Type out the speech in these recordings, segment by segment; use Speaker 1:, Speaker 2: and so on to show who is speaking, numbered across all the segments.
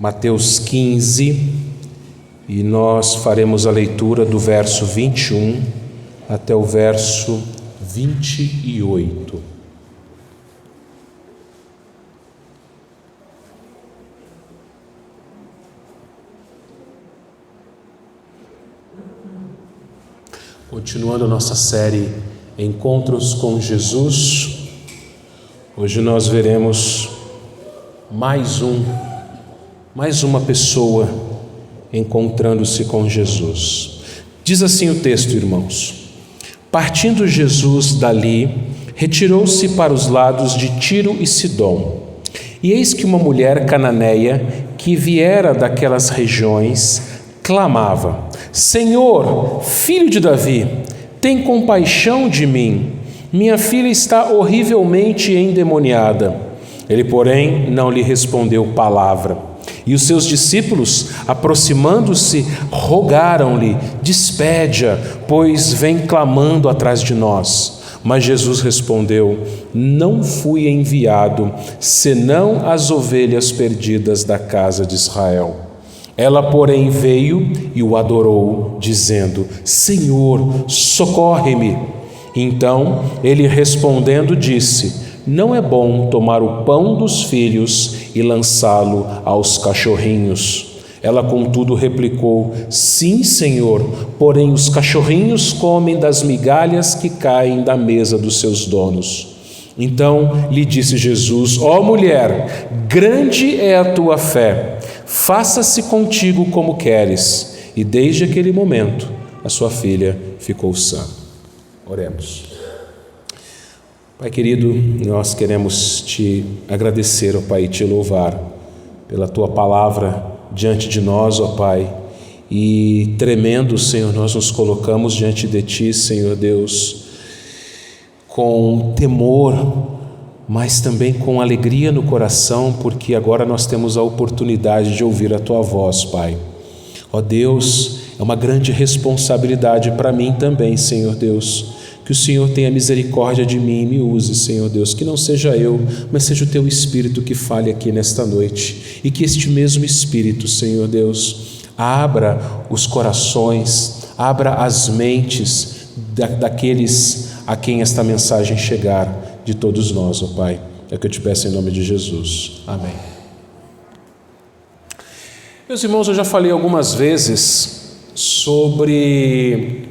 Speaker 1: Mateus 15, e nós faremos a leitura do verso 21 até o verso 28. Continuando a nossa série Encontros com Jesus, hoje nós veremos mais uma pessoa encontrando-se com Jesus. Diz assim o texto, irmãos: partindo Jesus dali, retirou-se para os lados de Tiro e Sidom. E eis que uma mulher cananeia, que viera daquelas regiões, clamava: Senhor, filho de Davi, tem compaixão de mim. Minha filha está horrivelmente endemoniada. Ele, porém, não lhe respondeu palavra. E os seus discípulos, aproximando-se, rogaram-lhe: despede-a, pois vem clamando atrás de nós. Mas Jesus respondeu: não fui enviado, senão as ovelhas perdidas da casa de Israel. Ela, porém, veio e o adorou, dizendo: Senhor, socorre-me. Então, ele respondendo disse: não é bom tomar o pão dos filhos e lançá-lo aos cachorrinhos. Ela, contudo, replicou: sim, Senhor, porém os cachorrinhos comem das migalhas que caem da mesa dos seus donos. Então lhe disse Jesus: ó mulher, grande é a tua fé, faça-se contigo como queres. E desde aquele momento a sua filha ficou sã. Oremos. Pai querido, nós queremos te agradecer, ó Pai, e te louvar pela tua palavra diante de nós, ó Pai. E tremendo, Senhor, nós nos colocamos diante de ti, Senhor Deus, com temor, mas também com alegria no coração, porque agora nós temos a oportunidade de ouvir a tua voz, Pai. Ó Deus, é uma grande responsabilidade para mim também, Senhor Deus, que o Senhor tenha misericórdia de mim e me use, Senhor Deus, que não seja eu, mas seja o teu Espírito que fale aqui nesta noite, e que este mesmo Espírito, Senhor Deus, abra os corações, abra as mentes daqueles a quem esta mensagem chegar, de todos nós, ó Pai. É o que eu te peço em nome de Jesus. Amém. Meus irmãos, eu já falei algumas vezes sobre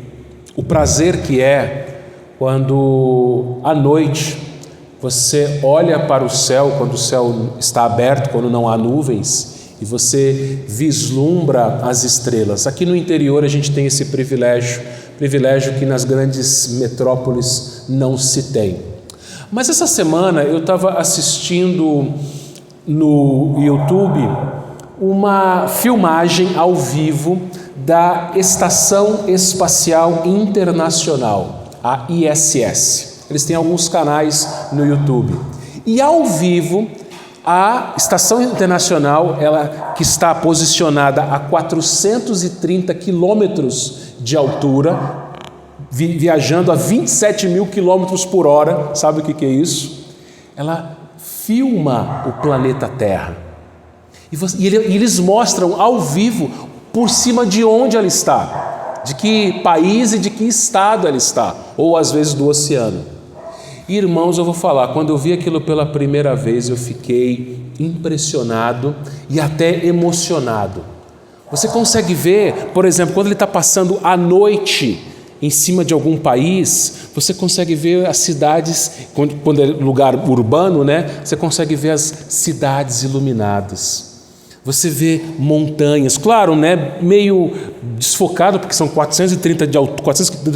Speaker 1: o prazer que é quando à noite você olha para o céu, quando o céu está aberto, quando não há nuvens, e você vislumbra as estrelas. Aqui no interior a gente tem esse privilégio que nas grandes metrópoles não se tem. Mas essa semana eu estava assistindo no YouTube uma filmagem ao vivo da Estação Espacial Internacional, a ISS. Eles têm alguns canais no YouTube. E ao vivo, a Estação Internacional, ela que está posicionada a 430 quilômetros de altura, viajando a 27 mil quilômetros por hora, sabe o que é isso? Ela filma o planeta Terra. E eles mostram ao vivo por cima de onde ela está, de que país e de que estado ela está, ou às vezes do oceano. Irmãos, eu vou falar, quando eu vi aquilo pela primeira vez, eu fiquei impressionado e até emocionado. Você consegue ver, por exemplo, quando ele está passando à noite em cima de algum país, você consegue ver as cidades, quando é lugar urbano, né? Você consegue ver as cidades iluminadas. Você vê montanhas, claro, né? Meio desfocado, porque são 430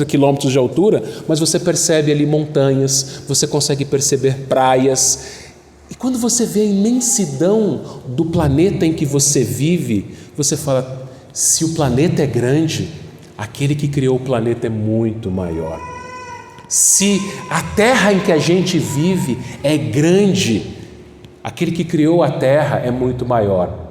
Speaker 1: quilômetros de altura, mas você percebe ali montanhas, você consegue perceber praias. E quando você vê a imensidão do planeta em que você vive, você fala: se o planeta é grande, aquele que criou o planeta é muito maior. Se a terra em que a gente vive é grande, aquele que criou a terra é muito maior.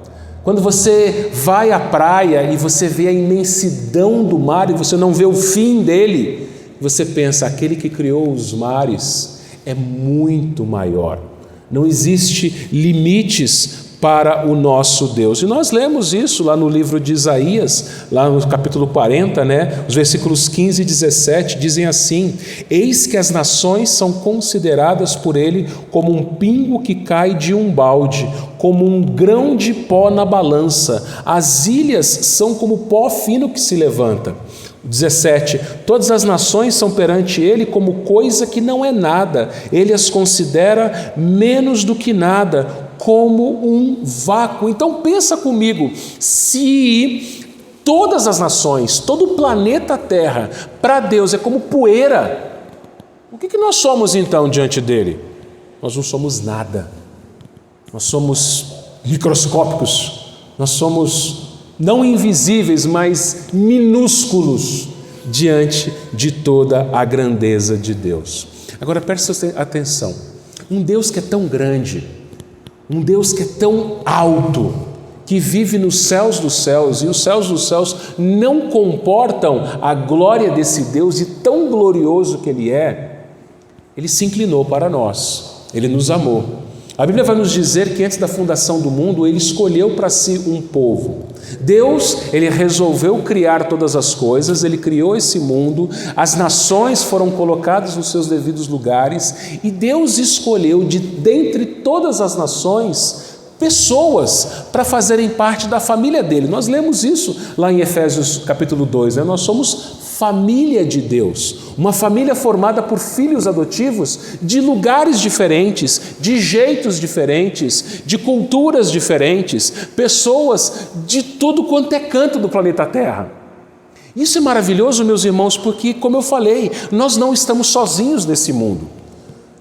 Speaker 1: Quando você vai à praia e você vê a imensidão do mar e você não vê o fim dele, você pensa: aquele que criou os mares é muito maior. Não existe limites para o nosso Deus. E nós lemos isso lá no livro de Isaías, lá no capítulo 40, os versículos 15 e 17, dizem assim: eis que as nações são consideradas por ele como um pingo que cai de um balde, como um grão de pó na balança. As ilhas são como pó fino que se levanta. 17, todas as nações são perante ele como coisa que não é nada, ele as considera menos do que nada, como um vácuo. Então pensa comigo, se todas as nações, todo o planeta Terra, para Deus é como poeira, o que nós somos então diante dele? Nós não somos nada, nós somos microscópicos, nós somos não invisíveis, mas minúsculos diante de toda a grandeza de Deus. Agora presta atenção, um Deus que é tão grande, um Deus que é tão alto, que vive nos céus dos céus, e os céus dos céus não comportam a glória desse Deus, e tão glorioso que ele se inclinou para nós, ele nos amou. A Bíblia vai nos dizer que antes da fundação do mundo, ele escolheu para si um povo. Deus, ele resolveu criar todas as coisas, ele criou esse mundo, as nações foram colocadas nos seus devidos lugares, e Deus escolheu dentre todas as nações pessoas para fazerem parte da família dele. Nós lemos isso lá em Efésios capítulo 2, Nós somos família de Deus, uma família formada por filhos adotivos de lugares diferentes, de jeitos diferentes, de culturas diferentes, pessoas de tudo quanto é canto do planeta Terra. Isso é maravilhoso, meus irmãos, porque, como eu falei, nós não estamos sozinhos nesse mundo.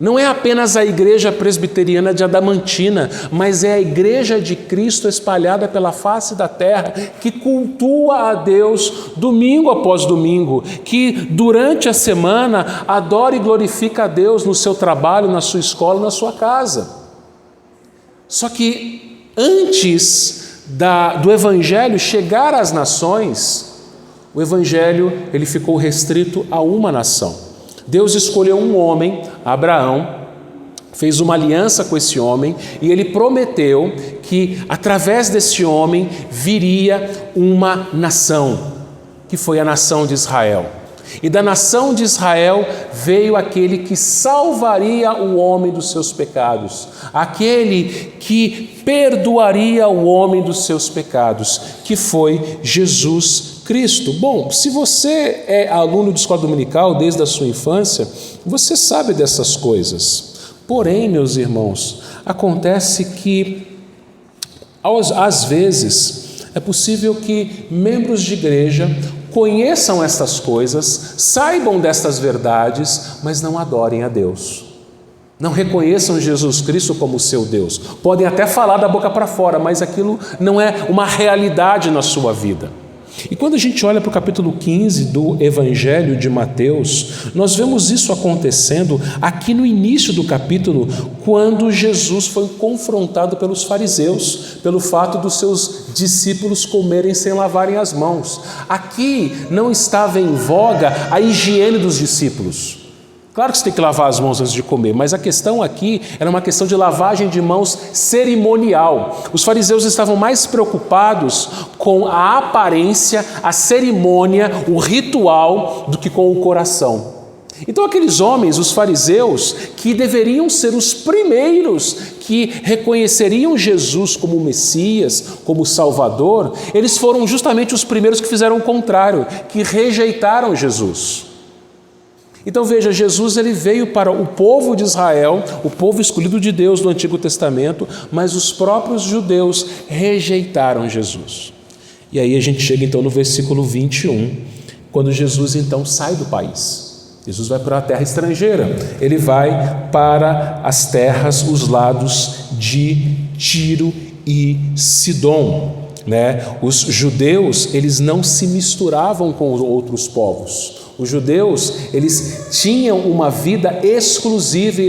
Speaker 1: Não é apenas a igreja presbiteriana de Adamantina, mas é a igreja de Cristo espalhada pela face da terra, que cultua a Deus domingo após domingo, que durante a semana adora e glorifica a Deus no seu trabalho, na sua escola, na sua casa. Só que antes do evangelho chegar às nações, o evangelho ele ficou restrito a uma nação. Deus escolheu um homem, Abraão, fez uma aliança com esse homem e ele prometeu que através desse homem viria uma nação, que foi a nação de Israel. E da nação de Israel veio aquele que salvaria o homem dos seus pecados, aquele que perdoaria o homem dos seus pecados, que foi Jesus Cristo. Bom, se você é aluno de escola dominical desde a sua infância, você sabe dessas coisas. Porém, meus irmãos, acontece que às vezes é possível que membros de igreja conheçam estas coisas, saibam destas verdades, mas não adorem a Deus. Não reconheçam Jesus Cristo como seu Deus. Podem até falar da boca para fora, mas aquilo não é uma realidade na sua vida. E quando a gente olha para o capítulo 15 do Evangelho de Mateus, nós vemos isso acontecendo aqui no início do capítulo, quando Jesus foi confrontado pelos fariseus, pelo fato dos seus discípulos comerem sem lavarem as mãos. Aqui não estava em voga a higiene dos discípulos. Claro que você tem que lavar as mãos antes de comer, mas a questão aqui era uma questão de lavagem de mãos cerimonial. Os fariseus estavam mais preocupados com a aparência, a cerimônia, o ritual, do que com o coração. Então aqueles homens, os fariseus, que deveriam ser os primeiros que reconheceriam Jesus como Messias, como Salvador, eles foram justamente os primeiros que fizeram o contrário, que rejeitaram Jesus. Então veja, Jesus ele veio para o povo de Israel, o povo escolhido de Deus no Antigo Testamento, mas os próprios judeus rejeitaram Jesus. E aí a gente chega então no versículo 21, quando Jesus então sai do país. Jesus vai para a terra estrangeira, ele vai para as terras, os lados de Tiro e Sidom. Os judeus eles não se misturavam com os outros povos. Os judeus, eles tinham uma vida exclusiva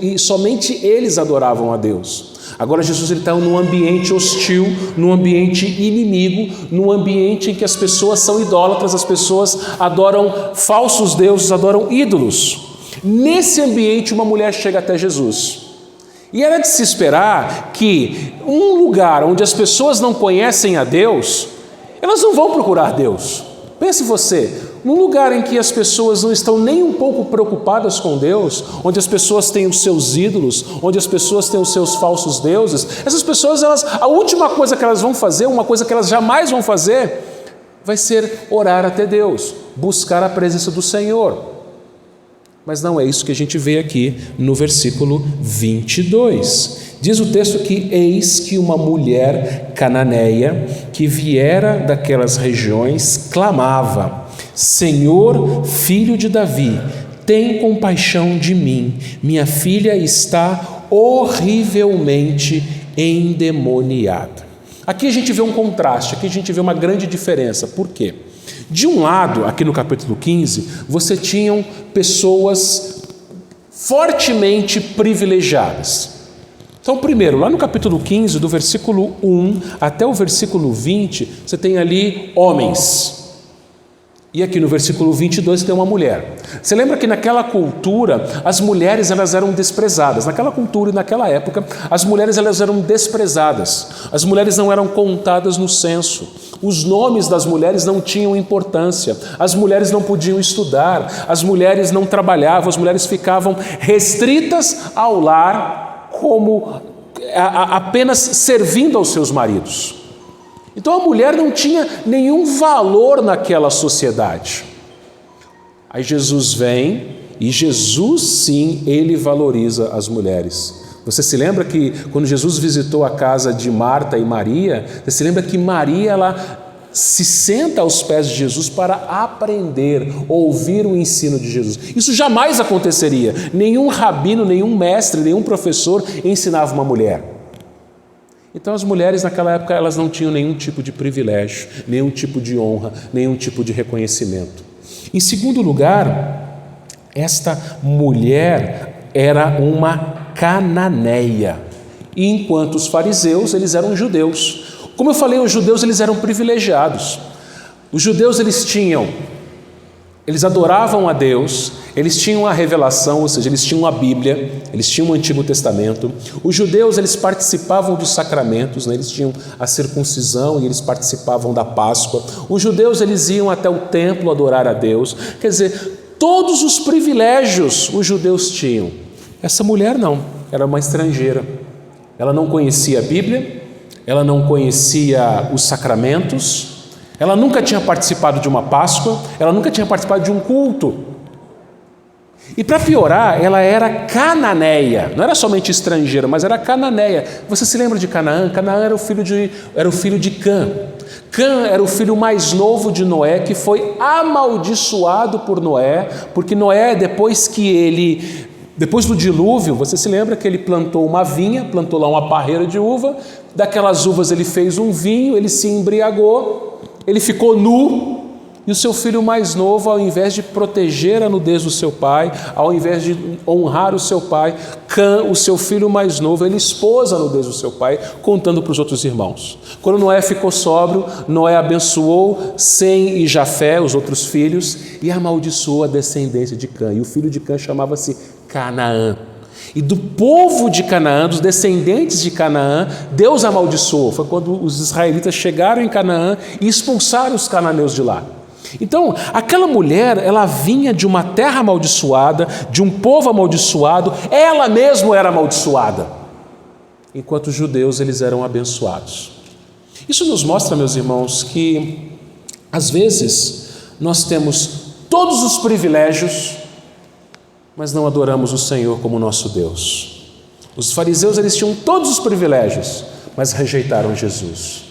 Speaker 1: e somente eles adoravam a Deus. Agora Jesus está num ambiente hostil, num ambiente inimigo, num ambiente em que as pessoas são idólatras, as pessoas adoram falsos deuses, adoram ídolos. Nesse ambiente uma mulher chega até Jesus E era de se esperar que um lugar onde as pessoas não conhecem a Deus, elas não vão procurar Deus. Pense você, num lugar em que as pessoas não estão nem um pouco preocupadas com Deus, onde as pessoas têm os seus ídolos, onde as pessoas têm os seus falsos deuses, essas pessoas, a última coisa que elas vão fazer, uma coisa que elas jamais vão fazer, vai ser orar até Deus, buscar a presença do Senhor. Mas não é isso que a gente vê aqui no versículo 22. Diz o texto que eis que uma mulher cananeia que viera daquelas regiões clamava: Senhor, filho de Davi, tem compaixão de mim, minha filha está horrivelmente endemoniada. Aqui a gente vê um contraste, aqui a gente vê uma grande diferença. Por quê? De um lado, aqui no capítulo 15, você tinham pessoas fortemente privilegiadas. Então, primeiro, lá no capítulo 15, do versículo 1 até o versículo 20, você tem ali homens. E aqui no versículo 22 tem uma mulher. Você lembra que naquela cultura as mulheres elas eram desprezadas. Naquela cultura e naquela época as mulheres elas eram desprezadas. As mulheres não eram contadas no censo. Os nomes das mulheres não tinham importância. As mulheres não podiam estudar. As mulheres não trabalhavam. As mulheres ficavam restritas ao lar como apenas servindo aos seus maridos. Então a mulher não tinha nenhum valor naquela sociedade. Aí Jesus vem e Jesus sim, ele valoriza as mulheres. Você se lembra que quando Jesus visitou a casa de Marta e Maria, você se lembra que Maria ela se senta aos pés de Jesus para aprender, ouvir o ensino de Jesus. Isso jamais aconteceria. Nenhum rabino, nenhum mestre, nenhum professor ensinava uma mulher. Então as mulheres naquela época elas não tinham nenhum tipo de privilégio, nenhum tipo de honra, nenhum tipo de reconhecimento. Em segundo lugar, esta mulher era uma cananeia, e enquanto os fariseus eles eram judeus. Como eu falei, os judeus eles eram privilegiados. Os judeus eles adoravam a Deus, eles tinham a revelação, ou seja, eles tinham a Bíblia, eles tinham o Antigo Testamento. Os judeus, eles participavam dos sacramentos, né? Eles tinham a circuncisão e eles participavam da Páscoa. Os judeus, eles iam até o templo adorar a Deus. Quer dizer, todos os privilégios os judeus tinham. Essa mulher não, era uma estrangeira. Ela não conhecia a Bíblia, ela não conhecia os sacramentos, ela nunca tinha participado de uma Páscoa, ela nunca tinha participado de um culto. E para piorar, ela era cananeia, não era somente estrangeira, mas era cananeia. Você se lembra de Canaã? Canaã era o filho de Cã. Cã era o filho mais novo de Noé, que foi amaldiçoado por Noé, porque Noé, depois do dilúvio, você se lembra que ele plantou uma vinha, plantou lá uma parreira de uva, daquelas uvas ele fez um vinho, ele se embriagou, ele ficou nu, e o seu filho mais novo, ao invés de proteger a nudez do seu pai, ao invés de honrar o seu pai, Cã, o seu filho mais novo, ele expôs a nudez do seu pai, contando para os outros irmãos. Quando Noé ficou sóbrio, Noé abençoou Sem e Jafé, os outros filhos, e amaldiçoou a descendência de Cã. E o filho de Cã chamava-se Canaã. E do povo de Canaã, dos descendentes de Canaã, Deus amaldiçoou. Foi quando os israelitas chegaram em Canaã e expulsaram os cananeus de lá. Então, aquela mulher, ela vinha de uma terra amaldiçoada, de um povo amaldiçoado, ela mesma era amaldiçoada, enquanto os judeus eles eram abençoados. Isso nos mostra, meus irmãos, que às vezes nós temos todos os privilégios, mas não adoramos o Senhor como nosso Deus. Os fariseus eles tinham todos os privilégios, mas rejeitaram Jesus.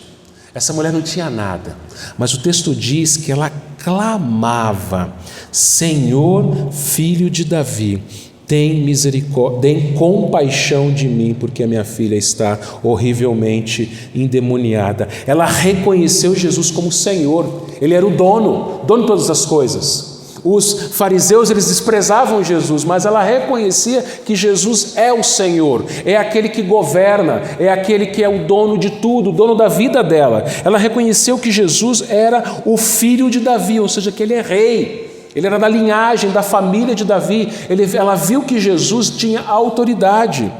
Speaker 1: Essa mulher não tinha nada, mas o texto diz que ela clamava: Senhor, filho de Davi, tem misericórdia, tem compaixão de mim, porque a minha filha está horrivelmente endemoniada. Ela reconheceu Jesus como Senhor, ele era o dono de todas as coisas. Os fariseus, eles desprezavam Jesus, mas ela reconhecia que Jesus é o Senhor, é aquele que governa, é aquele que é o dono de tudo, o dono da vida dela. Ela reconheceu que Jesus era o filho de Davi, ou seja, que ele é rei, ele era da linhagem, da família de Davi. Ela viu que Jesus tinha autoridade.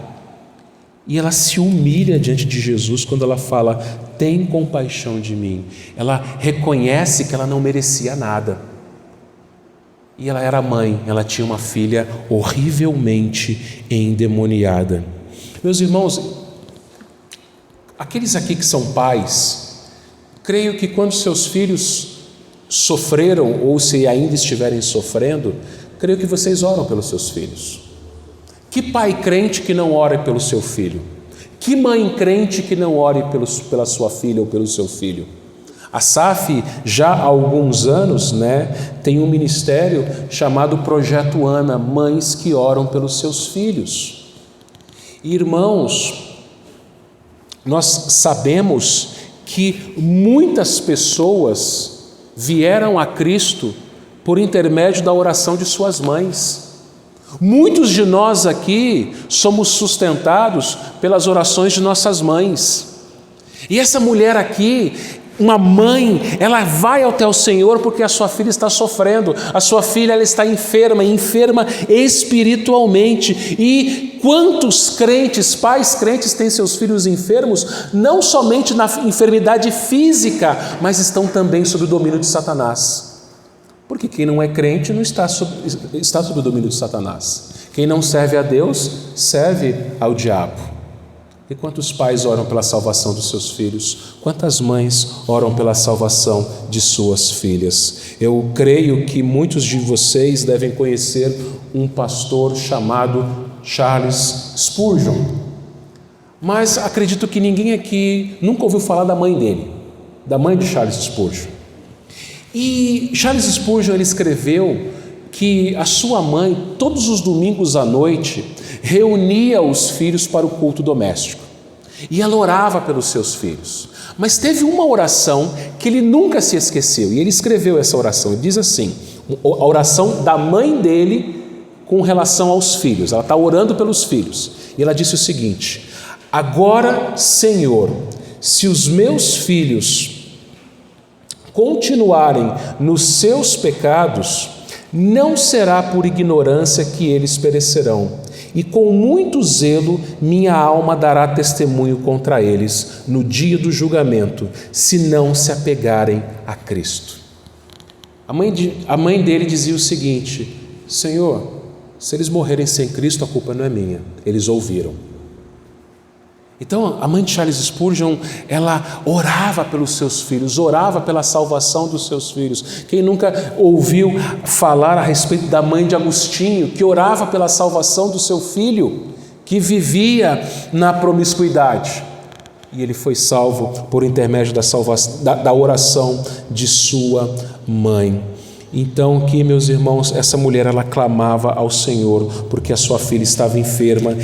Speaker 1: E ela se humilha diante de Jesus quando ela fala: tem compaixão de mim. Ela reconhece que ela não merecia nada. E ela era mãe, ela tinha uma filha horrivelmente endemoniada. Meus irmãos, aqueles aqui que são pais, creio que quando seus filhos sofreram, ou se ainda estiverem sofrendo, creio que vocês oram pelos seus filhos. Que pai crente que não ore pelo seu filho? Que mãe crente que não ore pela sua filha ou pelo seu filho? A SAF, já há alguns anos, tem um ministério chamado Projeto Ana, mães que oram pelos seus filhos. Irmãos, nós sabemos que muitas pessoas vieram a Cristo por intermédio da oração de suas mães. Muitos de nós aqui somos sustentados pelas orações de nossas mães. E essa mulher aqui, uma mãe, ela vai até o Senhor porque a sua filha está sofrendo, a sua filha ela está enferma espiritualmente. E quantos crentes, pais crentes têm seus filhos enfermos, não somente na enfermidade física, mas estão também sob o domínio de Satanás. Porque quem não é crente não está sob o domínio de Satanás. Quem não serve a Deus, serve ao diabo. E quantos pais oram pela salvação dos seus filhos? Quantas mães oram pela salvação de suas filhas? Eu creio que muitos de vocês devem conhecer um pastor chamado Charles Spurgeon. Mas acredito que ninguém aqui nunca ouviu falar da mãe dele, da mãe de Charles Spurgeon. E Charles Spurgeon ele escreveu que a sua mãe, todos os domingos à noite, reunia os filhos para o culto doméstico. E ela orava pelos seus filhos. Mas teve uma oração que ele nunca se esqueceu. E ele escreveu essa oração. Ele diz assim, a oração da mãe dele com relação aos filhos. Ela está orando pelos filhos. E ela disse o seguinte: agora, Senhor, se os meus filhos continuarem nos seus pecados, não será por ignorância que eles perecerão, e com muito zelo minha alma dará testemunho contra eles no dia do julgamento, se não se apegarem a Cristo. A mãe dele dizia o seguinte: Senhor, se eles morrerem sem Cristo, a culpa não é minha, eles ouviram. Então, a mãe de Charles Spurgeon, ela orava pelos seus filhos, orava pela salvação dos seus filhos. Quem nunca ouviu falar a respeito da mãe de Agostinho, que orava pela salvação do seu filho, que vivia na promiscuidade? E ele foi salvo por intermédio da oração de sua mãe. Então aqui, meus irmãos, essa mulher ela clamava ao Senhor porque a sua filha estava enferma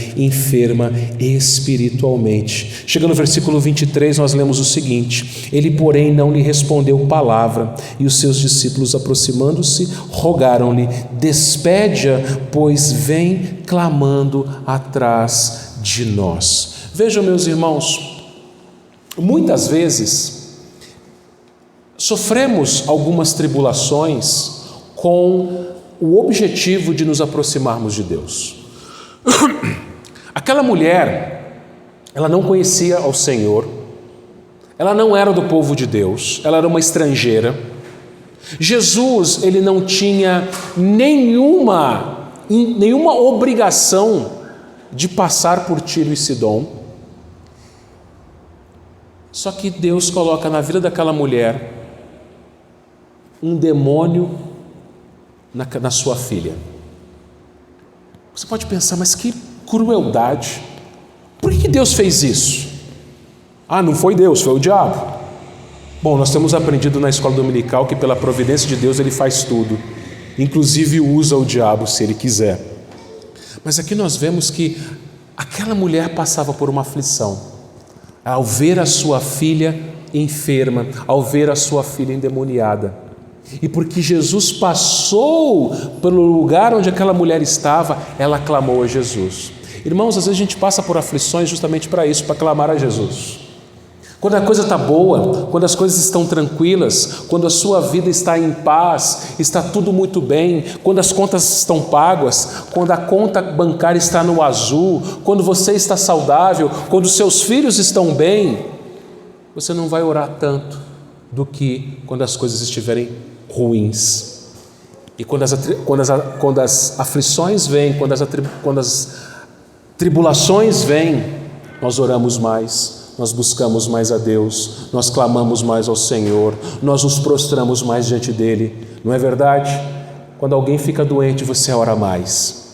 Speaker 1: espiritualmente. Chegando no versículo 23, nós lemos o seguinte: ele, porém, não lhe respondeu palavra, e os seus discípulos, aproximando-se, rogaram-lhe: despede-a, pois vem clamando atrás de nós. Vejam, meus irmãos, muitas vezes sofremos algumas tribulações com o objetivo de nos aproximarmos de Deus. Aquela mulher, ela não conhecia ao Senhor, ela não era do povo de Deus, ela era uma estrangeira. Jesus, ele não tinha nenhuma obrigação de passar por Tiro e Sidom. Só que Deus coloca na vida daquela mulher um demônio na sua filha. Você pode pensar, mas que crueldade! Por que Deus fez isso? Ah, não foi Deus, foi o diabo. Bom, nós temos aprendido na escola dominical que pela providência de Deus ele faz tudo, inclusive usa o diabo se ele quiser. Mas aqui nós vemos que aquela mulher passava por uma aflição ao ver a sua filha enferma, ao ver a sua filha endemoniada. E porque Jesus passou pelo lugar onde aquela mulher estava, ela clamou a Jesus. Irmãos, às vezes a gente passa por aflições justamente para isso, para clamar a Jesus. Quando a coisa está boa, quando as coisas estão tranquilas, quando a sua vida está em paz, está tudo muito bem, quando as contas estão pagas, quando a conta bancária está no azul, quando você está saudável, quando os seus filhos estão bem, você não vai orar tanto do que quando as coisas estiverem ruins. E quando as aflições vêm, quando as tribulações vêm, nós oramos mais. Nós buscamos mais a Deus, nós clamamos mais ao Senhor, nós nos prostramos mais diante dEle, não é verdade? Quando alguém fica doente, você ora mais.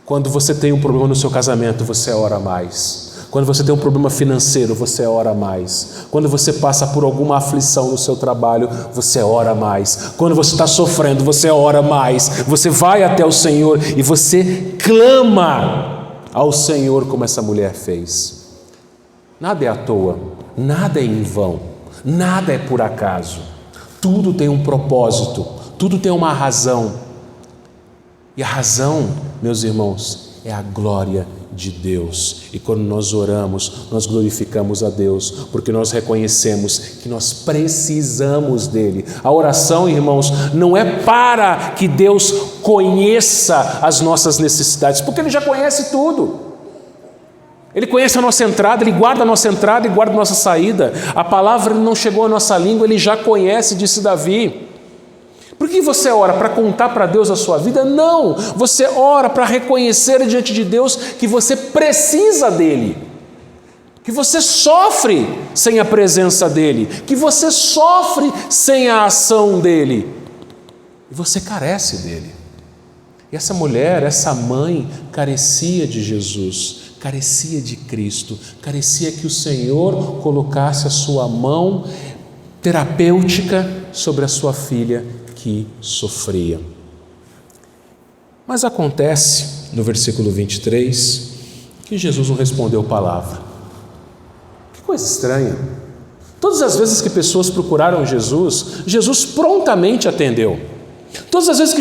Speaker 1: Quando você tem um problema no seu casamento, você ora mais. Quando você tem um problema financeiro, você ora mais. Quando você passa por alguma aflição no seu trabalho, você ora mais. Quando você está sofrendo, você ora mais. Você vai até o Senhor e você clama ao Senhor como essa mulher fez. Nada é à toa, nada é em vão, nada é por acaso. Tudo tem um propósito, tudo tem uma razão. E a razão, meus irmãos, é a glória de Deus. E quando nós oramos, nós glorificamos a Deus, porque nós reconhecemos que nós precisamos dEle. A oração, irmãos, não é para que Deus conheça as nossas necessidades, porque Ele já conhece tudo. Ele conhece a nossa entrada, Ele guarda a nossa entrada e guarda a nossa saída. A palavra não chegou à nossa língua, Ele já conhece, disse Davi. Por que você ora? Para contar para Deus a sua vida? Não! Você ora para reconhecer diante de Deus que você precisa dEle, que você sofre sem a presença dEle, que você sofre sem a ação dEle, e você carece dEle. E essa mulher, essa mãe, carecia de Jesus, carecia de Cristo, carecia que o Senhor colocasse a sua mão terapêutica sobre a sua filha que sofria. Mas acontece, no versículo 23, que Jesus não respondeu palavra. Que coisa estranha. Todas as vezes que pessoas procuraram Jesus, Jesus prontamente atendeu. Todas as vezes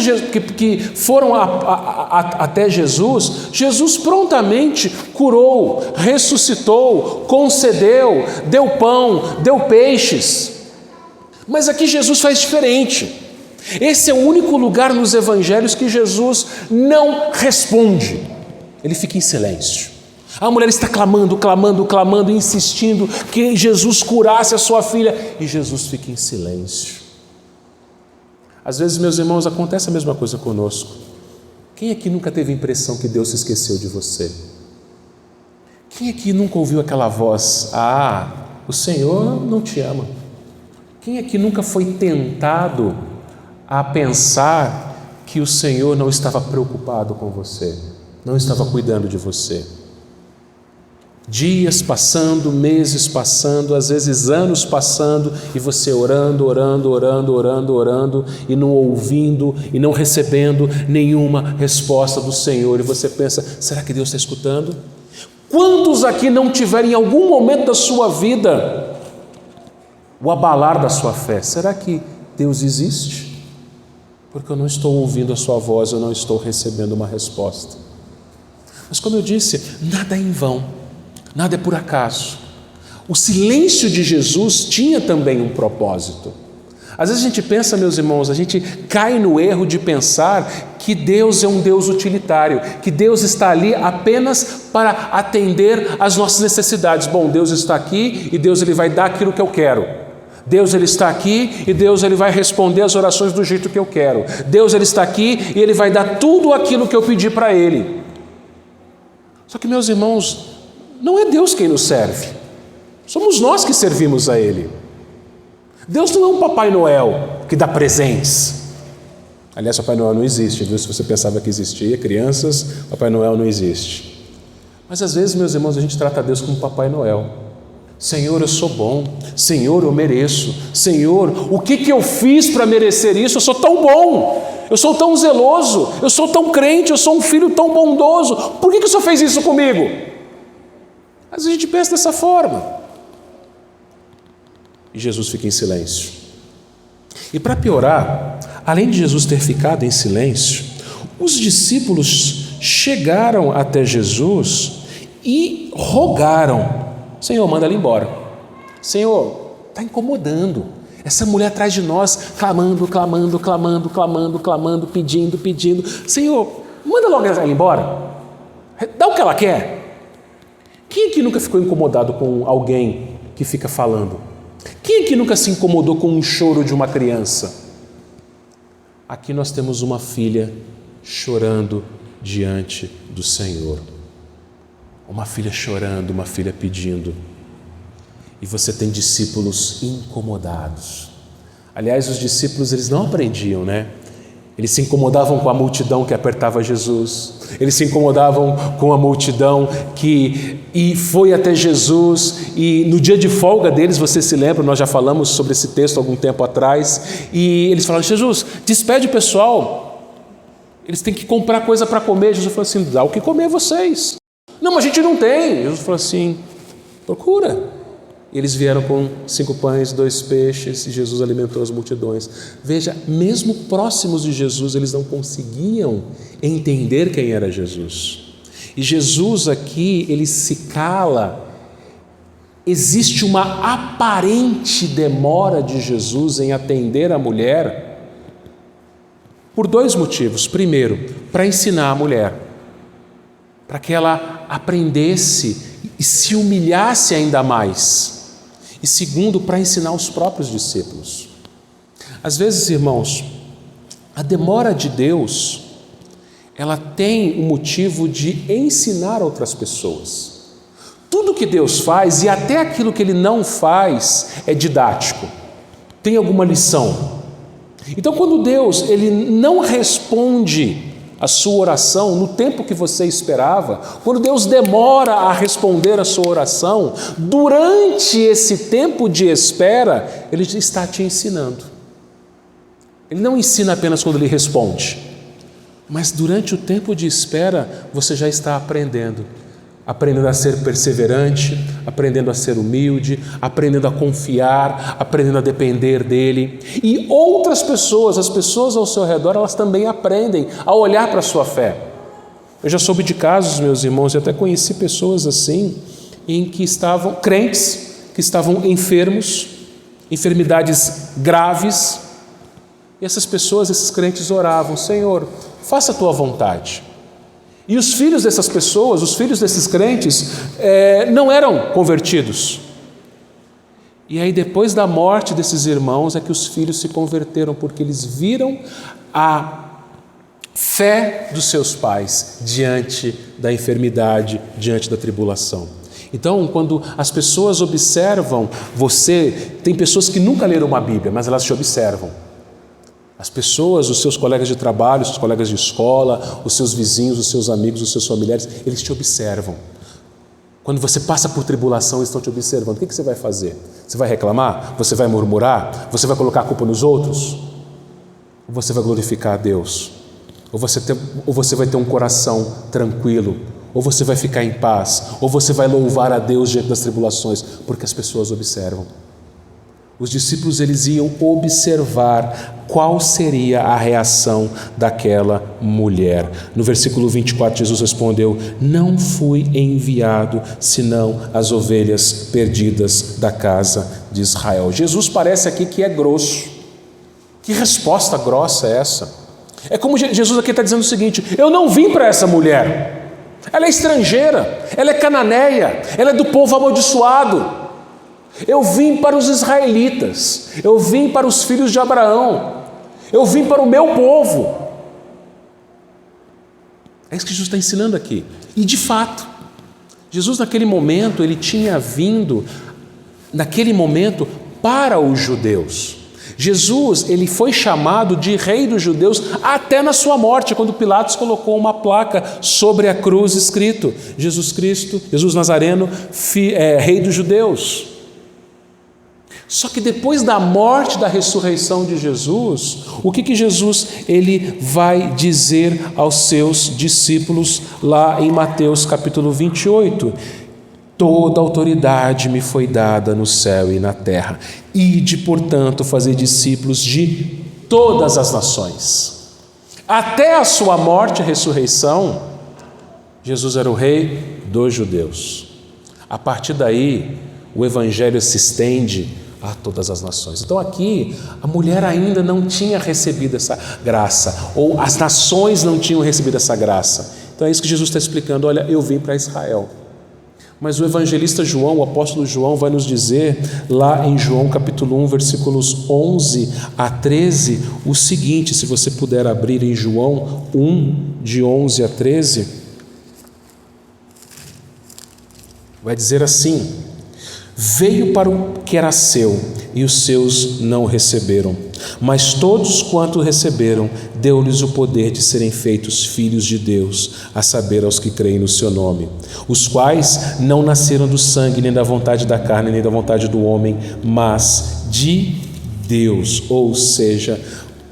Speaker 1: que foram até Jesus, Jesus prontamente curou, ressuscitou, concedeu, deu pão, deu peixes. Mas aqui Jesus faz diferente. Esse é o único lugar nos evangelhos que Jesus não responde. Ele fica em silêncio. A mulher está clamando, insistindo que Jesus curasse a sua filha, e Jesus fica em silêncio. Às vezes, meus irmãos, acontece a mesma coisa conosco. Quem aqui nunca teve a impressão que Deus se esqueceu de você? Quem aqui nunca ouviu aquela voz: ah, o Senhor não te ama? Quem aqui nunca foi tentado a pensar que o Senhor não estava preocupado com você, não estava cuidando de você? Dias passando, meses passando, às vezes anos passando, e você orando, e não ouvindo, e não recebendo nenhuma resposta do Senhor, e você pensa: será que Deus está escutando? Quantos aqui não tiverem em algum momento da sua vida o abalar da sua fé? Será que Deus existe? Porque eu não estou ouvindo a sua voz, eu não estou recebendo uma resposta. Mas como eu disse, nada é em vão. Nada é por acaso. O silêncio de Jesus tinha também um propósito. Às vezes a gente pensa, meus irmãos, a gente cai no erro de pensar que Deus é um Deus utilitário, que Deus está ali apenas para atender às nossas necessidades. Bom, Deus está aqui e Deus ele vai dar aquilo que eu quero. Deus ele está aqui e Deus ele vai responder as orações do jeito que eu quero. Deus ele está aqui e Ele vai dar tudo aquilo que eu pedi para Ele. Só que, meus irmãos, não é Deus quem nos serve, somos nós que servimos a Ele. Deus não é um Papai Noel que dá presentes. Aliás, Papai Noel não existe, viu? Se você pensava que existia, crianças, Papai Noel não existe. Mas às vezes, meus irmãos, a gente trata Deus como Papai Noel. Senhor, eu sou bom. Senhor, eu mereço. Senhor, o que eu fiz para merecer isso? Eu sou tão bom, eu sou tão zeloso, eu sou tão crente, eu sou um filho tão bondoso. Por que o Senhor fez isso comigo? Mas a gente pensa dessa forma. E Jesus fica em silêncio. E para piorar, além de Jesus ter ficado em silêncio, os discípulos chegaram até Jesus e rogaram: Senhor, manda ele embora. Senhor, está incomodando. Essa mulher atrás de nós, clamando, pedindo. Senhor, manda logo ela embora. Dá o que ela quer. Quem aqui nunca ficou incomodado com alguém que fica falando? Quem aqui nunca se incomodou com um choro de uma criança? Aqui nós temos uma filha chorando diante do Senhor. Uma filha chorando, uma filha pedindo. E você tem discípulos incomodados. Aliás, os discípulos, eles não aprendiam, né? Eles se incomodavam com a multidão que apertava Jesus. Eles se incomodavam com a multidão que foi até Jesus. E no dia de folga deles, você se lembra, nós já falamos sobre esse texto algum tempo atrás. E eles falaram, Jesus, despede o pessoal. Eles têm que comprar coisa para comer. Jesus falou assim, dá o que comer vocês. Não, mas a gente não tem. Jesus falou assim, procura. Eles vieram com 5 pães, 2 peixes, e Jesus alimentou as multidões. Veja, mesmo próximos de Jesus, eles não conseguiam entender quem era Jesus. E Jesus aqui, ele se cala. Existe uma aparente demora de Jesus em atender a mulher por 2 motivos. Primeiro, para ensinar a mulher, para que ela aprendesse e se humilhasse ainda mais. E segundo, para ensinar os próprios discípulos. Às vezes, irmãos, a demora de Deus, ela tem o motivo de ensinar outras pessoas. Tudo que Deus faz, e até aquilo que Ele não faz, é didático. Tem alguma lição. Então, quando Deus, Ele não responde a sua oração no tempo que você esperava, quando Deus demora a responder a sua oração, durante esse tempo de espera, Ele está te ensinando. Ele não ensina apenas quando Ele responde, mas durante o tempo de espera, você já está aprendendo a ser perseverante, aprendendo a ser humilde, aprendendo a confiar, aprendendo a depender dEle. E outras pessoas, as pessoas ao seu redor, elas também aprendem a olhar para a sua fé. Eu já soube de casos, meus irmãos, e até conheci pessoas assim, em que estavam crentes, que estavam enfermos, enfermidades graves, e essas pessoas, esses crentes oravam, Senhor, faça a tua vontade. E os filhos dessas pessoas, os filhos desses crentes, não eram convertidos. E aí depois da morte desses irmãos é que os filhos se converteram, porque eles viram a fé dos seus pais diante da enfermidade, diante da tribulação. Então, quando as pessoas observam você, tem pessoas que nunca leram uma Bíblia, mas elas te observam. As pessoas, os seus colegas de trabalho, os seus colegas de escola, os seus vizinhos, os seus amigos, os seus familiares, eles te observam. Quando você passa por tribulação, eles estão te observando. O que você vai fazer? Você vai reclamar? Você vai murmurar? Você vai colocar a culpa nos outros? Ou você vai glorificar a Deus? Ou você vai ter um coração tranquilo? Ou você vai ficar em paz? Ou você vai louvar a Deus diante das tribulações? Porque as pessoas observam. Os discípulos, eles iam observar qual seria a reação daquela mulher. No versículo 24, Jesus respondeu: não fui enviado senão as ovelhas perdidas da casa de Israel. Jesus parece aqui que é grosso. Que resposta grossa é essa? É como Jesus aqui está dizendo o seguinte: eu não vim para essa mulher. Ela é estrangeira, ela é cananeia, ela é do povo amaldiçoado. Eu vim para os israelitas, eu vim para os filhos de Abraão, eu vim para o meu povo. É isso que Jesus está ensinando aqui. E de fato, Jesus naquele momento, ele tinha vindo, naquele momento, para os judeus. Jesus, ele foi chamado de rei dos judeus até na sua morte, quando Pilatos colocou uma placa sobre a cruz escrito: Jesus Cristo, Jesus Nazareno, rei dos judeus. Só que depois da morte, da ressurreição de Jesus, o que Jesus ele vai dizer aos seus discípulos lá em Mateus capítulo 28? Toda autoridade me foi dada no céu e na terra. Ide, portanto, fazer discípulos de todas as nações. Até a sua morte e ressurreição, Jesus era o rei dos judeus. A partir daí, o evangelho se estende a todas as nações. Então aqui a mulher ainda não tinha recebido essa graça, ou as nações não tinham recebido essa graça. Então é isso que Jesus está explicando. Olha, eu vim para Israel. Mas o evangelista João, o apóstolo João, vai nos dizer lá em João capítulo 1, versículos 11 a 13, o seguinte, se você puder abrir em João 1, de 11 a 13, vai dizer assim: veio para o que era seu, e os seus não o receberam. Mas todos quanto receberam, deu-lhes o poder de serem feitos filhos de Deus, a saber, aos que creem no seu nome, os quais não nasceram do sangue, nem da vontade da carne, nem da vontade do homem, mas de Deus. Ou seja,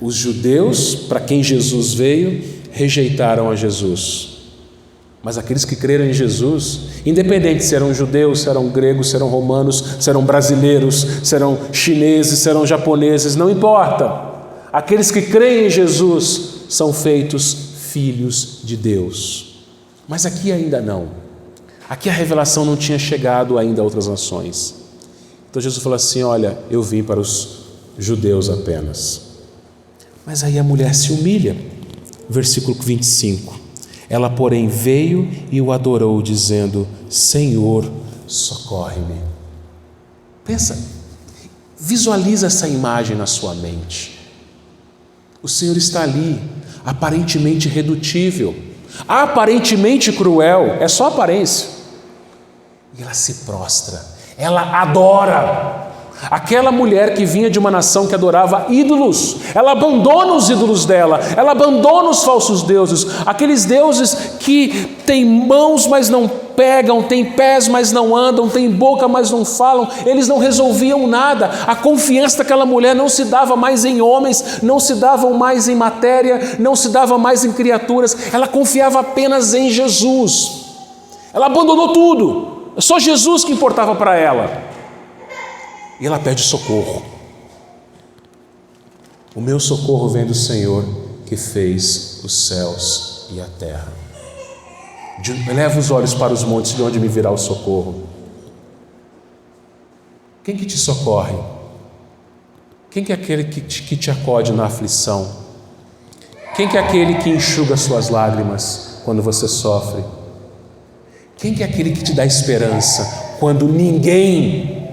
Speaker 1: os judeus, para quem Jesus veio, rejeitaram a Jesus. Mas aqueles que creram em Jesus, independente se eram judeus, se eram gregos, se eram romanos, se eram brasileiros, se eram chineses, se eram japoneses, não importa. Aqueles que creem em Jesus são feitos filhos de Deus. Mas aqui ainda não. Aqui a revelação não tinha chegado ainda a outras nações. Então Jesus falou assim: olha, eu vim para os judeus apenas. Mas aí a mulher se humilha. Versículo 25. Ela, porém, veio e o adorou, dizendo: Senhor, socorre-me. Pensa, visualiza essa imagem na sua mente. O Senhor está ali, aparentemente irredutível, aparentemente cruel, é só aparência. E ela se prostra, ela adora. Aquela mulher que vinha de uma nação que adorava ídolos, ela abandona os ídolos dela, ela abandona os falsos deuses, aqueles deuses que têm mãos, mas não pegam, têm pés, mas não andam, têm boca, mas não falam, eles não resolviam nada. A confiança daquela mulher não se dava mais em homens, não se dava mais em matéria, não se dava mais em criaturas, ela confiava apenas em Jesus. Ela abandonou tudo, só Jesus que importava para ela. E ela pede socorro. O meu socorro vem do Senhor que fez os céus e a terra. Eleva os olhos para os montes, de onde me virá o socorro. Quem que te socorre? Quem que é aquele que te acode na aflição? Quem que é aquele que enxuga suas lágrimas quando você sofre? Quem que é aquele que te dá esperança quando ninguém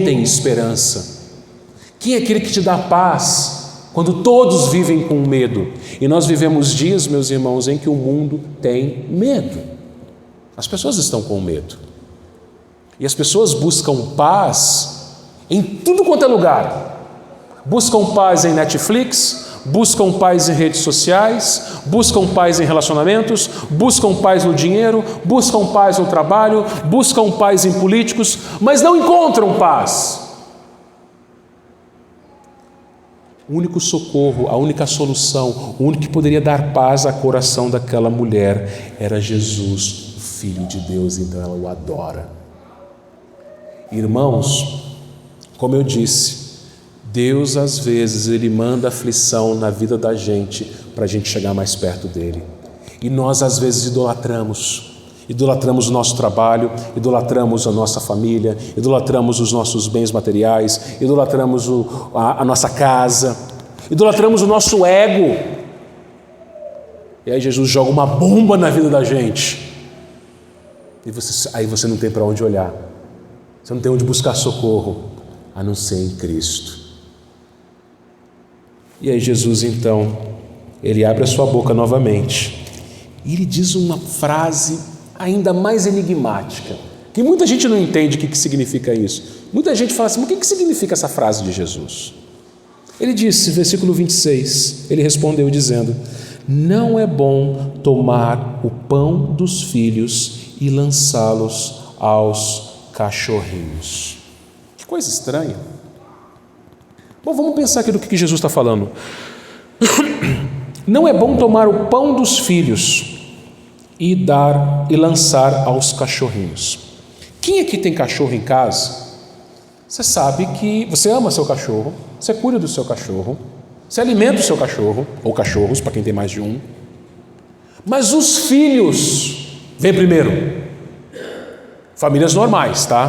Speaker 1: tem esperança? Quem é aquele que te dá paz quando todos vivem com medo? E nós vivemos dias, meus irmãos, em que o mundo tem medo. As pessoas estão com medo. E as pessoas buscam paz em tudo quanto é lugar. Buscam paz em Netflix, buscam paz em redes sociais, buscam paz em relacionamentos, buscam paz no dinheiro, buscam paz no trabalho, buscam paz em políticos, mas não encontram paz. O único socorro, a única solução, o único que poderia dar paz ao coração daquela mulher era Jesus, o Filho de Deus. Então ela o adora. Irmãos, como eu disse, Deus às vezes Ele manda aflição na vida da gente para a gente chegar mais perto dEle. E nós às vezes idolatramos o nosso trabalho, idolatramos a nossa família, idolatramos os nossos bens materiais, idolatramos a nossa casa, idolatramos o nosso ego. E aí Jesus joga uma bomba na vida da gente. E aí você não tem para onde olhar, você não tem onde buscar socorro, a não ser em Cristo. E aí Jesus então, Ele abre a sua boca novamente e Ele diz uma frase ainda mais enigmática, que muita gente não entende o que significa isso. Muita gente fala assim: mas o que significa essa frase de Jesus? Ele disse, versículo 26, Ele respondeu dizendo: não é bom tomar o pão dos filhos e lançá-los aos cachorrinhos. Que coisa estranha. Bom, vamos pensar aqui do que Jesus está falando. Não é bom tomar o pão dos filhos e lançar aos cachorrinhos. Quem aqui tem cachorro em casa? Você sabe que você ama seu cachorro, você cuida do seu cachorro, você alimenta o seu cachorro, ou cachorros, para quem tem mais de um. Mas os filhos vêm primeiro. Famílias normais, tá?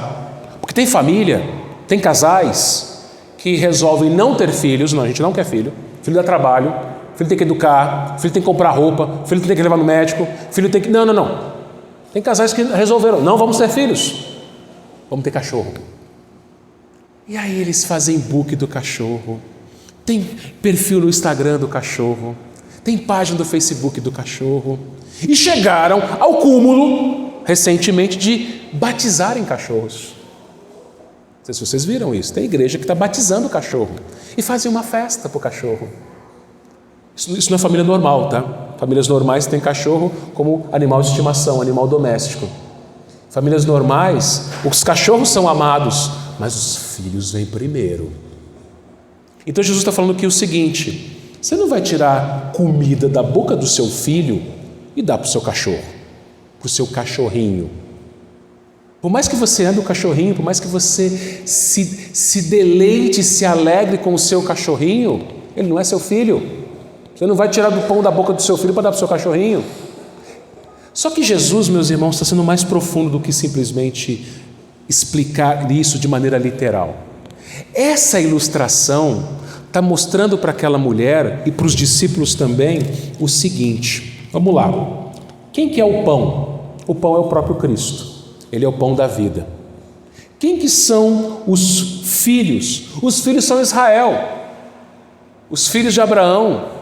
Speaker 1: Porque tem família, tem casais que resolvem não ter filhos. Não, a gente não quer filho. Filho dá trabalho, filho tem que educar, filho tem que comprar roupa, filho tem que levar no médico, filho tem que... Não. Tem casais que resolveram, não vamos ter filhos, vamos ter cachorro. E aí eles fazem book do cachorro, tem perfil no Instagram do cachorro, tem página do Facebook do cachorro, e chegaram ao cúmulo, recentemente, de batizarem cachorros. Não sei se vocês viram isso, tem igreja que está batizando o cachorro, e fazem uma festa para o cachorro. Isso não é família normal, tá? Famílias normais têm cachorro como animal de estimação, animal doméstico. Famílias normais, os cachorros são amados, mas os filhos vêm primeiro. Então Jesus está falando aqui o seguinte: você não vai tirar comida da boca do seu filho e dar para o seu cachorro, para o seu cachorrinho. Por mais que você ame o cachorrinho, por mais que você se deleite, se alegre com o seu cachorrinho, ele não é seu filho. Você não vai tirar do pão da boca do seu filho para dar para o seu cachorrinho. Só que Jesus, meus irmãos, está sendo mais profundo do que simplesmente explicar isso de maneira literal. Essa ilustração está mostrando para aquela mulher e para os discípulos também o seguinte. Vamos lá. Quem que é o pão? O pão é o próprio Cristo. Ele é o pão da vida. Quem que são os filhos? Os filhos são Israel. Os filhos de Abraão.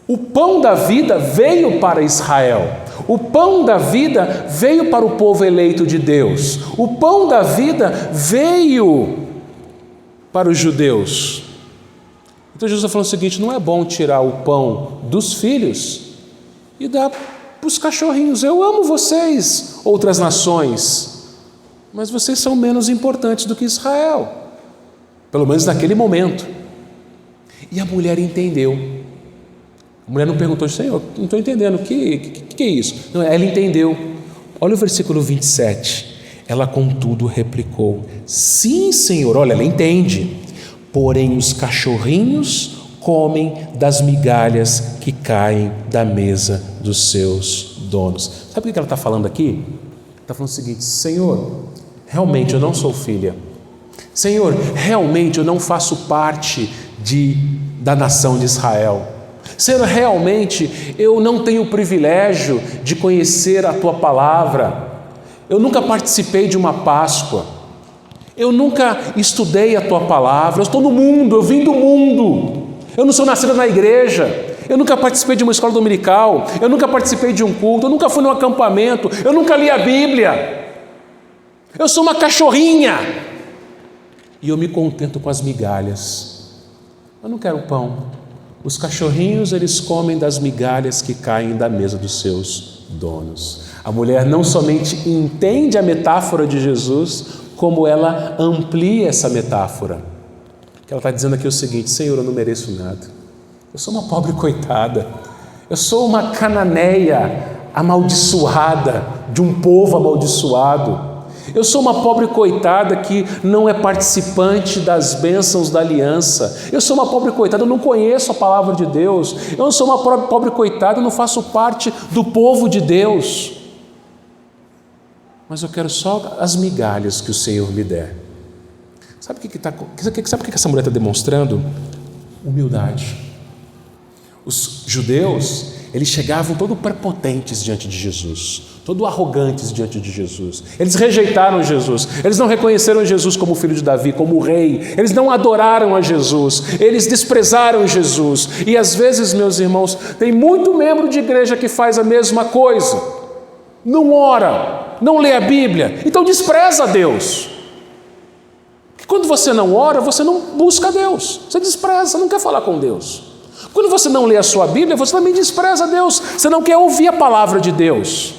Speaker 1: O pão da vida veio para Israel. O pão da vida veio para o povo eleito de Deus. O pão da vida veio para os judeus. Então Jesus está falando o seguinte: não é bom tirar o pão dos filhos e dar para os cachorrinhos. Eu amo vocês, outras nações, mas vocês são menos importantes do que Israel, pelo menos naquele momento. E a mulher entendeu. A mulher não perguntou: Senhor, não estou entendendo, o que é isso? Não, ela entendeu. Olha o versículo 27. Ela contudo replicou: sim, Senhor. Olha, ela entende. Porém os cachorrinhos comem das migalhas que caem da mesa dos seus donos. Sabe o que ela está falando aqui? Está falando o seguinte: Senhor, realmente eu não sou filha. Senhor, realmente eu não faço parte da nação de Israel. Senhor, realmente eu não tenho o privilégio de conhecer a Tua palavra. Eu nunca participei de uma Páscoa. Eu nunca estudei a Tua palavra. Eu estou no mundo, eu vim do mundo. Eu não sou nascida na igreja. Eu nunca participei de uma escola dominical. Eu nunca participei de um culto. Eu nunca fui num acampamento. Eu nunca li a Bíblia. Eu sou uma cachorrinha. E eu me contento com as migalhas. Eu não quero pão. Os cachorrinhos, eles comem das migalhas que caem da mesa dos seus donos. A mulher não somente entende a metáfora de Jesus, como ela amplia essa metáfora. Ela está dizendo aqui o seguinte: Senhor, eu não mereço nada. Eu sou uma pobre coitada. Eu sou uma cananeia amaldiçoada, de um povo amaldiçoado. Eu sou uma pobre coitada que não é participante das bênçãos da aliança. Eu sou uma pobre coitada, eu não conheço a palavra de Deus. Eu não sou uma pobre coitada, eu não faço parte do povo de Deus. Mas eu quero só as migalhas que o Senhor me der. Sabe o que essa mulher está demonstrando? Humildade. Os judeus, eles chegavam todos prepotentes diante de Jesus, todos arrogantes diante de Jesus. Eles rejeitaram Jesus, eles não reconheceram Jesus como filho de Davi, como rei, eles não adoraram a Jesus, eles desprezaram Jesus. E às vezes, meus irmãos, tem muito membro de igreja que faz a mesma coisa, não ora, não lê a Bíblia, então despreza a Deus. Quando você não ora, você não busca Deus, você despreza, você não quer falar com Deus. Quando você não lê a sua Bíblia, você também despreza Deus, você não quer ouvir a palavra de Deus.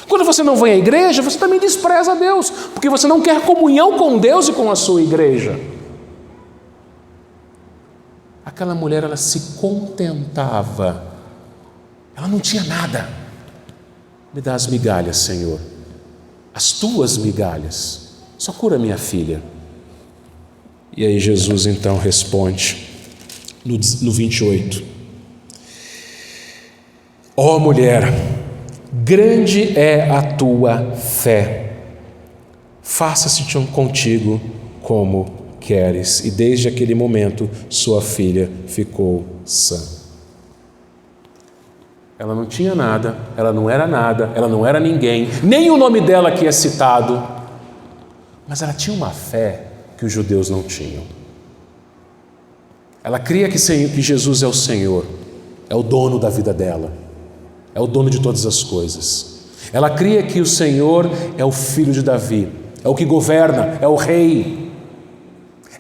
Speaker 1: Quando você não vem à igreja, você também despreza Deus, porque você não quer comunhão com Deus e com a sua igreja. Aquela mulher, ela se contentava, ela não tinha nada. Me dá as migalhas, Senhor, as tuas migalhas, só cura minha filha. E aí Jesus então responde no 28: ó mulher, grande é a tua fé, faça-se contigo como queres. E desde aquele momento, sua filha ficou sã. Ela não tinha nada, ela não era ninguém, nem o nome dela que é citado, mas ela tinha uma fé que os judeus não tinham. Ela cria que Jesus é o Senhor, é o dono da vida dela, é o dono de todas as coisas. Ela cria que o Senhor é o filho de Davi, é o que governa, é o rei.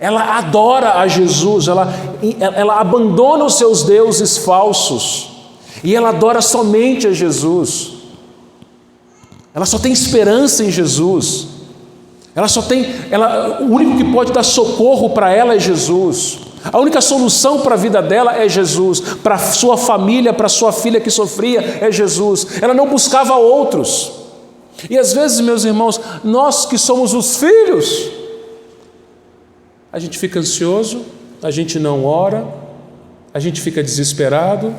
Speaker 1: Ela adora a Jesus, ela abandona os seus deuses falsos e ela adora somente a Jesus. Ela só tem esperança em Jesus. O único que pode dar socorro para ela é Jesus. A única solução para a vida dela é Jesus. Para a sua família, para a sua filha que sofria, é Jesus. Ela não buscava outros. E às vezes, meus irmãos, nós que somos os filhos, a gente fica ansioso, a gente não ora, a gente fica desesperado,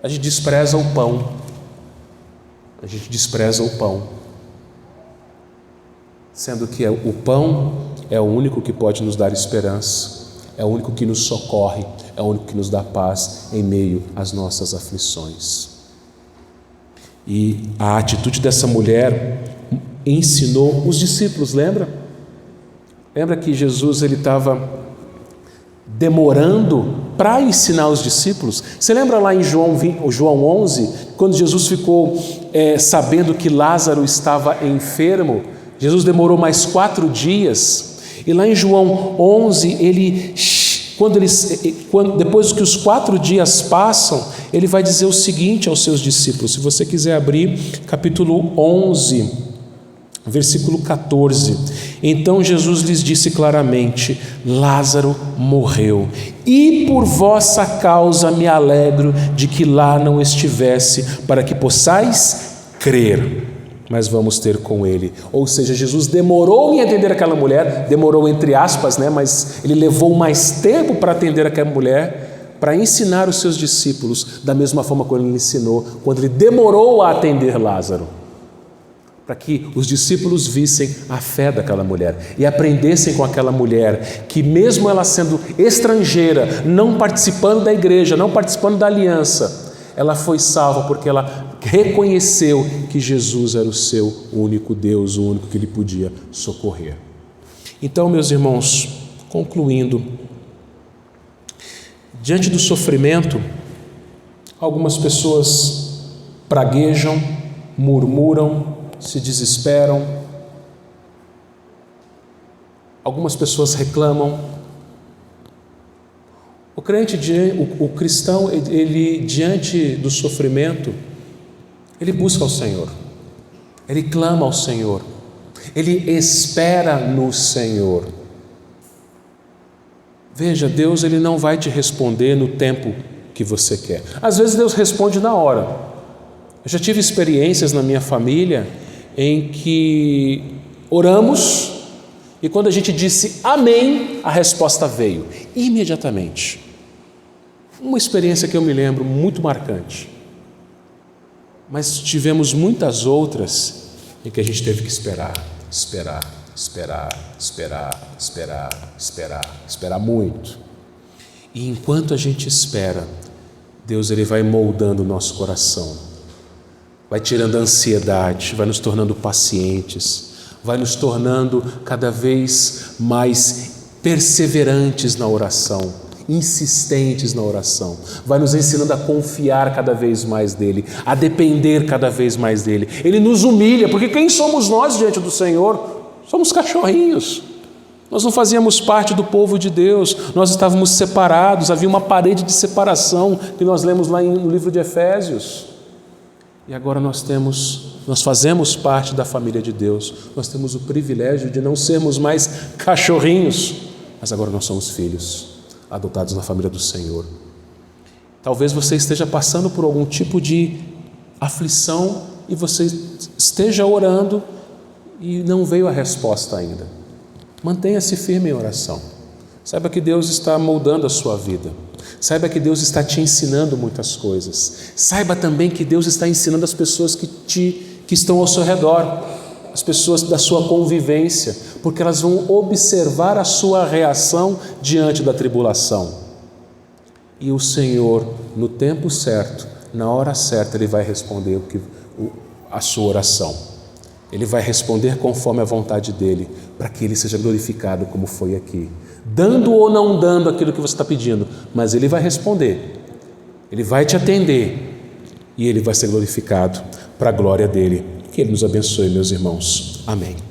Speaker 1: a gente despreza o pão. A gente despreza o pão. Sendo que o pão é o único que pode nos dar esperança, é o único que nos socorre, é o único que nos dá paz em meio às nossas aflições. E a atitude dessa mulher ensinou os discípulos, lembra? Lembra que Jesus estava demorando para ensinar os discípulos? Você lembra lá em João 11, quando Jesus ficou sabendo que Lázaro estava enfermo? Jesus demorou mais 4 dias, e lá em João 11, depois que os 4 dias passam, ele vai dizer o seguinte aos seus discípulos. Se você quiser abrir, capítulo 11, versículo 14. Então Jesus lhes disse claramente: Lázaro morreu, e por vossa causa me alegro de que lá não estivesse, para que possais crer. Mas vamos ter com ele. Ou seja, Jesus demorou em atender aquela mulher, demorou entre aspas, mas ele levou mais tempo para atender aquela mulher, para ensinar os seus discípulos, da mesma forma como ele ensinou, quando ele demorou a atender Lázaro, para que os discípulos vissem a fé daquela mulher e aprendessem com aquela mulher, que mesmo ela sendo estrangeira, não participando da igreja, não participando da aliança, ela foi salva porque ela reconheceu que Jesus era o seu único Deus, o único que ele podia socorrer. Então, meus irmãos, concluindo, diante do sofrimento, algumas pessoas praguejam, murmuram, se desesperam, algumas pessoas reclamam. O cristão, ele diante do sofrimento, ele busca o Senhor, ele clama ao Senhor, ele espera no Senhor. Veja, Deus ele não vai te responder no tempo que você quer. Às vezes Deus responde na hora. Eu já tive experiências na minha família em que oramos e quando a gente disse amém, a resposta veio imediatamente. Uma experiência que eu me lembro muito marcante. Mas tivemos muitas outras em que a gente teve que esperar muito. E enquanto a gente espera, Deus ele vai moldando o nosso coração, vai tirando a ansiedade, vai nos tornando pacientes, vai nos tornando cada vez mais perseverantes na oração, insistentes na oração, vai nos ensinando a confiar cada vez mais dele, a depender cada vez mais dele. Ele nos humilha, porque quem somos nós diante do Senhor? Somos cachorrinhos. Nós não fazíamos parte do povo de Deus, nós estávamos separados, havia uma parede de separação que nós lemos lá no livro de Efésios. E agora nós fazemos parte da família de Deus, nós temos o privilégio de não sermos mais cachorrinhos, mas agora nós somos filhos, adotados na família do Senhor. Talvez você esteja passando por algum tipo de aflição e você esteja orando e não veio a resposta ainda. Mantenha-se firme em oração. Saiba que Deus está moldando a sua vida. Saiba que Deus está te ensinando muitas coisas. Saiba também que Deus está ensinando as pessoas que estão ao seu redor. as pessoas da sua convivência, porque elas vão observar a sua reação diante da tribulação. E o Senhor, no tempo certo, na hora certa, Ele vai responder a sua oração. Ele vai responder conforme a vontade dEle, para que Ele seja glorificado como foi aqui. Dando ou não dando aquilo que você está pedindo, mas Ele vai responder, Ele vai te atender e Ele vai ser glorificado para a glória dEle. Que Ele nos abençoe, meus irmãos. Amém.